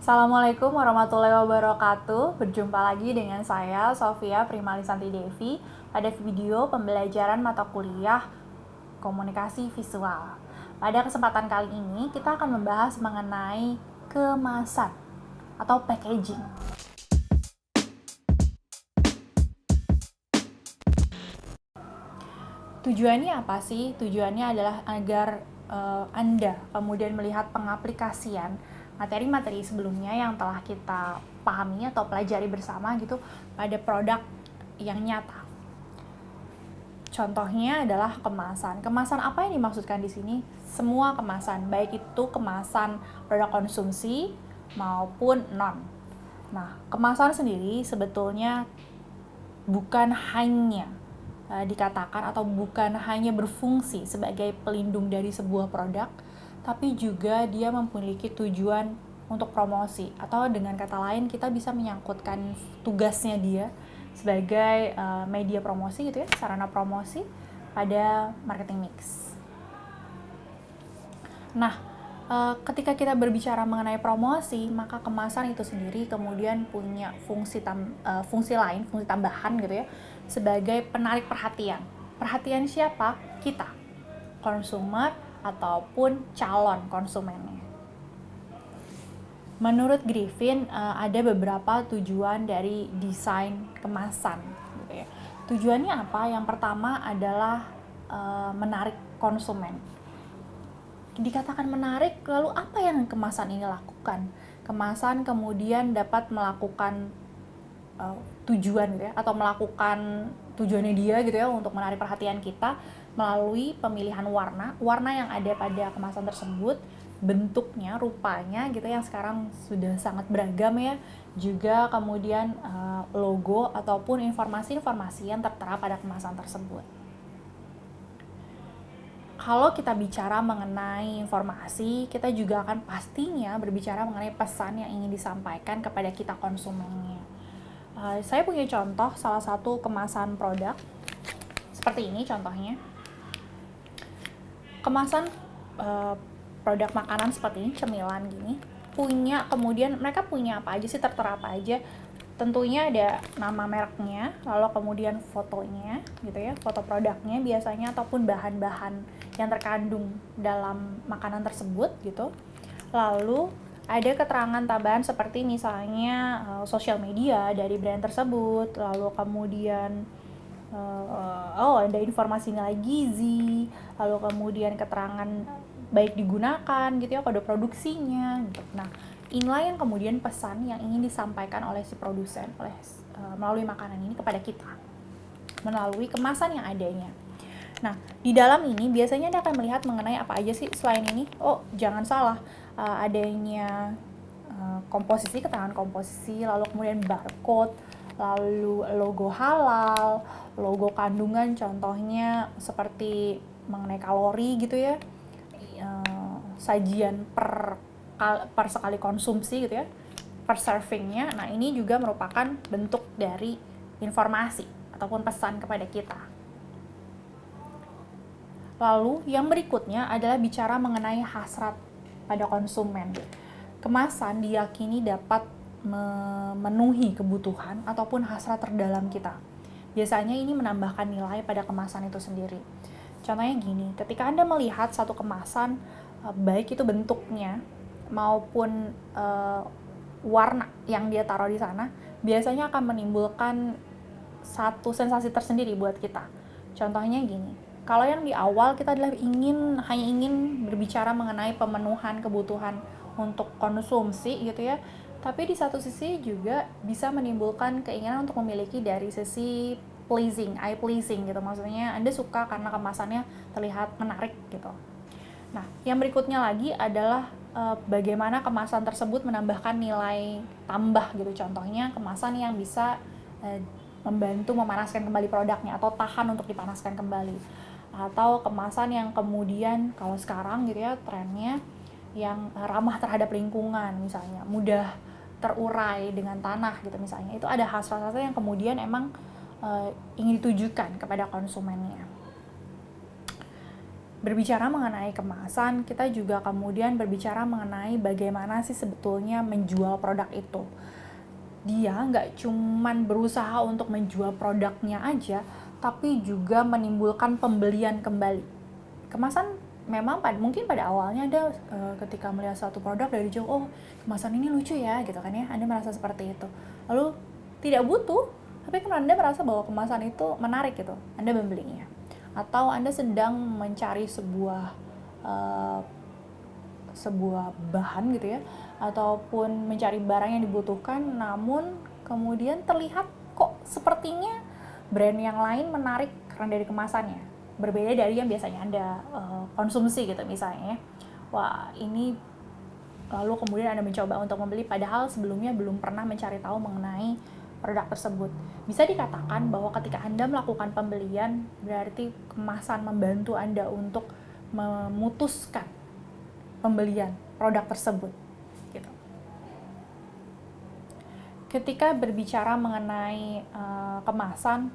Assalamualaikum warahmatullahi wabarakatuh. Berjumpa lagi dengan saya, Sofia Primalisanti Devi, pada video pembelajaran mata kuliah komunikasi visual. Pada kesempatan kali ini, kita akan membahas mengenai kemasan atau packaging. Tujuannya apa sih? Tujuannya adalah agar Anda kemudian melihat pengaplikasian materi-materi sebelumnya yang telah kita pahami atau pelajari bersama gitu pada produk yang nyata. Contohnya adalah kemasan. Kemasan apa yang dimaksudkan di sini? Semua kemasan, baik itu kemasan produk konsumsi maupun non. Nah, kemasan sendiri sebetulnya bukan hanya dikatakan atau bukan hanya berfungsi sebagai pelindung dari sebuah produk, tapi juga dia memiliki tujuan untuk promosi, atau dengan kata lain kita bisa menyangkutkan tugasnya dia sebagai media promosi gitu ya, sarana promosi pada marketing mix. Nah, ketika kita berbicara mengenai promosi, maka kemasan itu sendiri kemudian punya fungsi lain, fungsi tambahan gitu ya, sebagai penarik perhatian. Perhatian siapa? Kita, konsumer ataupun calon konsumennya. Menurut Griffin, ada beberapa tujuan dari desain kemasan gitu ya. Tujuannya apa? Yang pertama adalah menarik konsumen. Dikatakan menarik, lalu apa yang kemasan ini lakukan? Kemasan kemudian dapat melakukan tujuan gitu ya, atau melakukan tujuannya dia gitu ya untuk menarik perhatian kita melalui pemilihan warna yang ada pada kemasan tersebut, bentuknya, rupanya gitu yang sekarang sudah sangat beragam ya, juga kemudian logo ataupun informasi-informasi yang tertera pada kemasan tersebut. Kalau kita bicara mengenai informasi, kita juga akan pastinya berbicara mengenai pesan yang ingin disampaikan kepada kita konsumennya. Saya punya contoh salah satu kemasan produk seperti ini contohnya. Kemasan produk makanan seperti ini, cemilan gini, kemudian mereka punya apa aja sih, tertera apa aja. Tentunya ada nama mereknya, lalu kemudian fotonya gitu ya, foto produknya biasanya, ataupun bahan-bahan yang terkandung dalam makanan tersebut gitu. Lalu ada keterangan tambahan seperti misalnya sosial media dari brand tersebut, lalu kemudian ada informasi nilai gizi, lalu kemudian keterangan baik digunakan gitu ya, kode produksinya gitu. Nah, inilah yang kemudian pesan yang ingin disampaikan oleh si produsen melalui makanan ini kepada kita melalui kemasan yang adanya. Nah, di dalam ini biasanya Anda akan melihat mengenai apa aja sih selain ini. Oh, jangan salah, adanya komposisi, keterangan komposisi, lalu kemudian barcode, lalu logo halal, logo kandungan, contohnya seperti mengenai kalori gitu ya, sajian per sekali konsumsi gitu ya, per servingnya. Nah, ini juga merupakan bentuk dari informasi ataupun pesan kepada kita. Lalu yang berikutnya adalah bicara mengenai hasrat pada konsumen. Kemasan diyakini dapat memenuhi kebutuhan ataupun hasrat terdalam kita. Biasanya ini menambahkan nilai pada kemasan itu sendiri. Contohnya gini, ketika Anda melihat satu kemasan, baik itu bentuknya maupun warna yang dia taruh di sana, biasanya akan menimbulkan satu sensasi tersendiri buat kita. Contohnya gini, kalau yang di awal kita adalah hanya ingin berbicara mengenai pemenuhan kebutuhan untuk konsumsi gitu ya, tapi di satu sisi juga bisa menimbulkan keinginan untuk memiliki dari sisi pleasing, eye pleasing gitu, maksudnya Anda suka karena kemasannya terlihat menarik gitu. Nah, yang berikutnya lagi adalah bagaimana kemasan tersebut menambahkan nilai tambah gitu, contohnya kemasan yang bisa membantu memanaskan kembali produknya atau tahan untuk dipanaskan kembali, atau kemasan yang kemudian kalau sekarang gitu ya trennya yang ramah terhadap lingkungan, misalnya mudah terurai dengan tanah gitu misalnya. Itu ada hasrat-hasrat yang kemudian emang ingin ditujukan kepada konsumennya. berbicara mengenai kemasan, kita juga kemudian berbicara mengenai bagaimana sih sebetulnya menjual produk itu. Dia nggak cuman berusaha untuk menjual produknya aja, tapi juga menimbulkan pembelian kembali. Kemasan memang mungkin pada awalnya Anda ketika melihat suatu produk dari jauh, oh kemasan ini lucu ya gitu kan ya, Anda merasa seperti itu. Lalu tidak butuh, tapi kan Anda merasa bahwa kemasan itu menarik gitu, Anda membelinya. Atau Anda sedang mencari sebuah bahan gitu ya, ataupun mencari barang yang dibutuhkan, namun kemudian terlihat kok sepertinya brand yang lain menarik karena dari kemasannya, berbeda dari yang biasanya Anda konsumsi gitu misalnya. Wah, ini lalu kemudian Anda mencoba untuk membeli padahal sebelumnya belum pernah mencari tahu mengenai produk tersebut. Bisa dikatakan bahwa ketika Anda melakukan pembelian, berarti kemasan membantu Anda untuk memutuskan pembelian produk tersebut. Gitu. Ketika berbicara mengenai kemasan,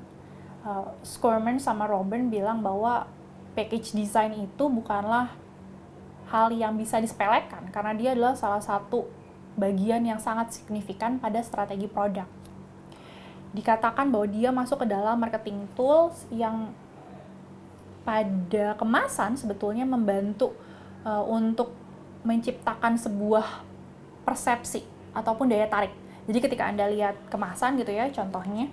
Scorman sama Robin bilang bahwa package design itu bukanlah hal yang bisa disepelekan karena dia adalah salah satu bagian yang sangat signifikan pada strategi produk. Dikatakan bahwa dia masuk ke dalam marketing tools yang pada kemasan sebetulnya membantu untuk menciptakan sebuah persepsi ataupun daya tarik. Jadi ketika Anda lihat kemasan gitu ya, contohnya,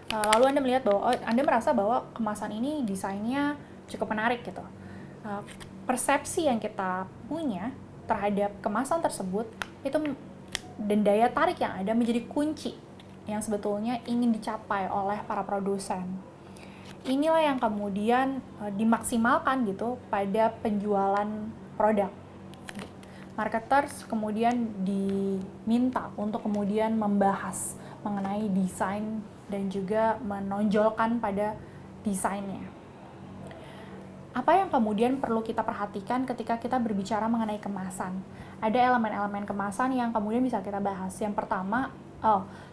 lalu Anda melihat bahwa Anda merasa bahwa kemasan ini desainnya cukup menarik gitu. Persepsi yang kita punya terhadap kemasan tersebut itu dan daya tarik yang ada menjadi kunci yang sebetulnya ingin dicapai oleh para produsen. Inilah yang kemudian dimaksimalkan gitu pada penjualan produk. Marketers kemudian diminta untuk kemudian membahas mengenai desain dan juga menonjolkan pada desainnya. Apa yang kemudian perlu kita perhatikan ketika kita berbicara mengenai kemasan? Ada elemen-elemen kemasan yang kemudian bisa kita bahas. Yang pertama,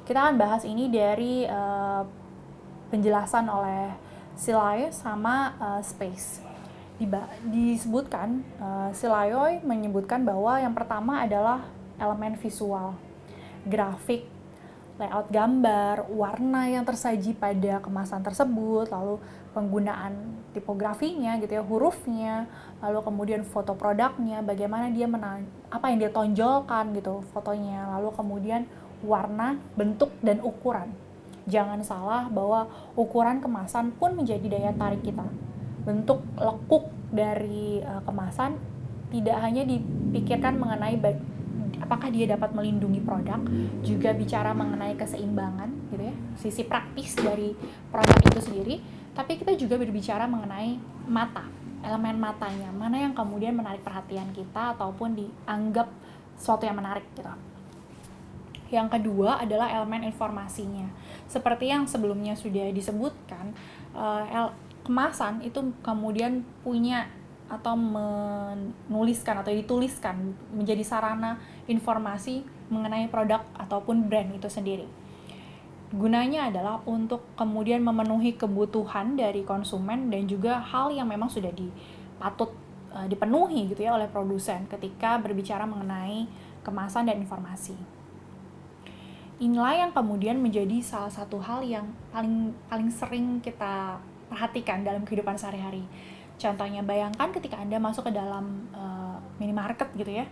kita akan bahas ini dari penjelasan oleh Silay sama Space. Disebutkan, Silay menyebutkan bahwa yang pertama adalah elemen visual, grafik, layout gambar, warna yang tersaji pada kemasan tersebut, lalu penggunaan tipografinya gitu ya, hurufnya, lalu kemudian foto produknya, bagaimana dia apa yang dia tonjolkan gitu fotonya, lalu kemudian warna, bentuk, dan ukuran. Jangan salah bahwa ukuran kemasan pun menjadi daya tarik kita. Bentuk lekuk dari kemasan tidak hanya dipikirkan mengenai apakah dia dapat melindungi produk, juga bicara mengenai keseimbangan gitu ya, sisi praktis dari produk itu sendiri, tapi kita juga berbicara mengenai mata, elemen matanya, mana yang kemudian menarik perhatian kita ataupun dianggap sesuatu yang menarik gitu. Yang kedua adalah elemen informasinya. Seperti yang sebelumnya sudah disebutkan, kemasan itu kemudian punya atau menuliskan atau dituliskan menjadi sarana informasi mengenai produk ataupun brand itu sendiri. Gunanya adalah untuk kemudian memenuhi kebutuhan dari konsumen dan juga hal yang memang sudah patut dipenuhi gitu ya oleh produsen ketika berbicara mengenai kemasan dan informasi. Inilah yang kemudian menjadi salah satu hal yang paling sering kita perhatikan dalam kehidupan sehari-hari. Contohnya, bayangkan ketika Anda masuk ke dalam minimarket gitu ya,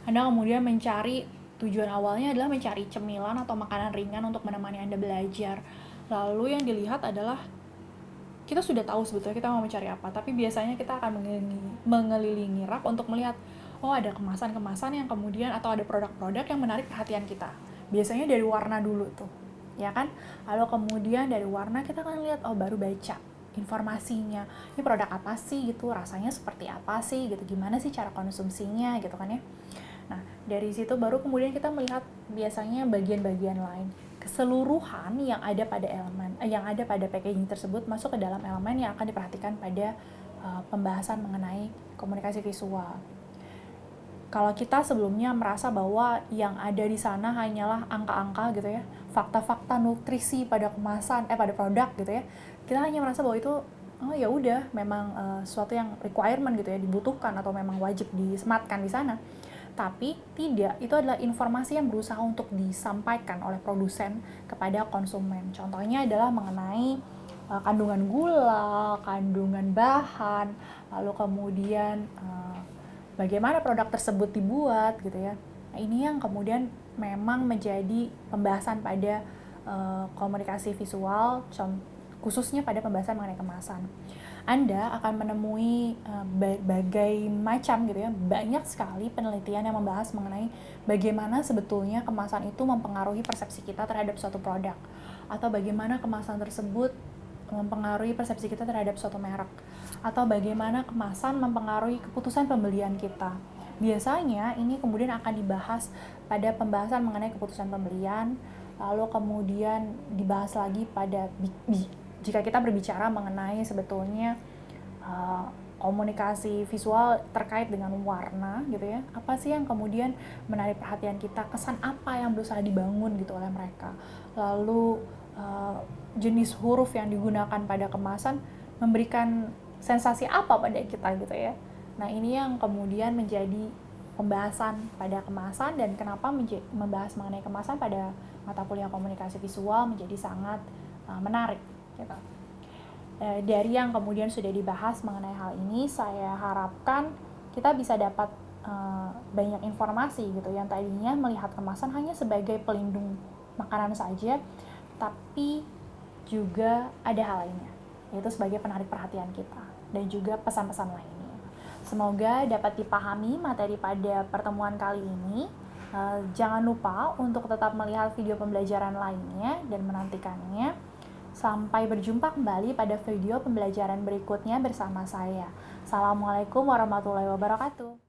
Anda kemudian mencari, tujuan awalnya adalah mencari cemilan atau makanan ringan untuk menemani Anda belajar. Lalu yang dilihat adalah, kita sudah tahu sebetulnya kita mau mencari apa, tapi biasanya kita akan mengelilingi rak untuk melihat, oh ada kemasan-kemasan yang kemudian, atau ada produk-produk yang menarik perhatian kita. Biasanya dari warna dulu tuh, ya kan? Lalu kemudian dari warna kita akan lihat, oh baru baca informasinya, ini produk apa sih gitu, rasanya seperti apa sih gitu, gimana sih cara konsumsinya gitu kan ya. Nah dari situ baru kemudian kita melihat biasanya bagian-bagian lain, keseluruhan yang ada pada yang ada pada packaging tersebut masuk ke dalam elemen yang akan diperhatikan pada pembahasan mengenai komunikasi visual. Kalau kita sebelumnya merasa bahwa yang ada di sana hanyalah angka-angka gitu ya, fakta-fakta nutrisi pada kemasan, pada produk gitu ya, kita hanya merasa bahwa itu oh ya udah memang sesuatu yang requirement gitu ya, dibutuhkan atau memang wajib disematkan di sana. Tapi tidak, itu adalah informasi yang berusaha untuk disampaikan oleh produsen kepada konsumen. Contohnya adalah mengenai kandungan gula, kandungan bahan, lalu kemudian bagaimana produk tersebut dibuat gitu ya. Nah, ini yang kemudian memang menjadi pembahasan pada komunikasi visual, khususnya pada pembahasan mengenai kemasan. Anda akan menemui berbagai macam gitu ya, banyak sekali penelitian yang membahas mengenai bagaimana sebetulnya kemasan itu mempengaruhi persepsi kita terhadap suatu produk, atau bagaimana kemasan tersebut mempengaruhi persepsi kita terhadap suatu merek, atau bagaimana kemasan mempengaruhi keputusan pembelian kita. Biasanya ini kemudian akan dibahas pada pembahasan mengenai keputusan pembelian, lalu kemudian dibahas lagi pada jika kita berbicara mengenai sebetulnya komunikasi visual terkait dengan warna gitu ya, apa sih yang kemudian menarik perhatian kita, kesan apa yang berusaha dibangun gitu oleh mereka, lalu jenis huruf yang digunakan pada kemasan memberikan sensasi apa pada kita gitu ya. Nah, ini yang kemudian menjadi pembahasan pada kemasan, dan kenapa membahas mengenai kemasan pada mata kuliah komunikasi visual menjadi sangat menarik gitu. Dari yang kemudian sudah dibahas mengenai hal ini, saya harapkan kita bisa dapat banyak informasi gitu, yang tadinya melihat kemasan hanya sebagai pelindung makanan saja, tapi juga ada hal lainnya, yaitu sebagai penarik perhatian kita dan juga pesan-pesan lainnya. Semoga dapat dipahami materi pada pertemuan kali ini. Jangan lupa untuk tetap melihat video pembelajaran lainnya dan menantikannya. Sampai berjumpa kembali pada video pembelajaran berikutnya bersama saya. Assalamualaikum warahmatullahi wabarakatuh.